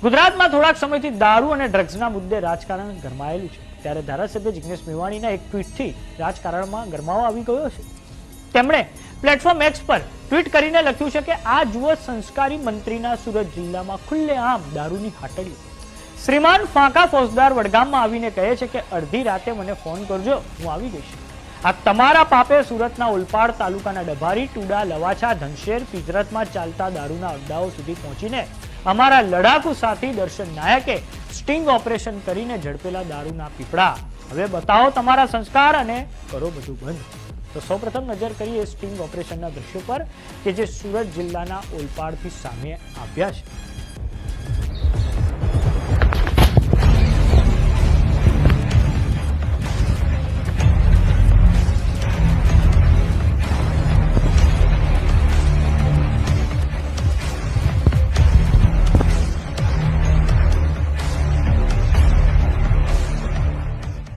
ગુજરાતમાં થોડાક સમયથી દારૂ અને ડ્રગ્સના મુદ્દે રાજકારણ ગરમાયેલું છે, ત્યારે ધારાસભ્ય જિગ્નેશ મેવાણીના એક ટ્વીટથી રાજકારણમાં ગરમાવો આવી ગયો છે। તેમણે પ્લેટફોર્મ એક્સ પર ટ્વીટ કરીને લખ્યું છે કે આ જુઓ સંસ્કારી મંત્રીના સુરત જિલ્લામાં ખુલ્લેઆમ દારૂની હાટડીઓ। શ્રીમાન ફાંકા ફોજદાર વડગામમાં આવીને કહે છે કે અડધી રાતે મને ફોન કરજો, હું આવી જઈશ। આ તમારા પાપે સુરતના ઓલપાડ તાલુકાના ડભારી, ટુડા, લવાછા, ધનશેર, પિજરતમાં ચાલતા દારૂના અડ્ડાઓ સુધી પહોંચીને અમારા લડાકુ સાથી દર્શન નાયકે સ્ટિંગ ઓપરેશન કરીને ઝડપેલા દારૂના પીપળા। હવે બતાવો તમારા સંસ્કાર અને કરો બધું બંધ। તો સૌપ્રથમ નજર કરીએ સ્ટિંગ ઓપરેશનના દ્રશ્યો પર કે જે સુરત જિલ્લાના ઓલપાડથી સામે આવ્યા છે।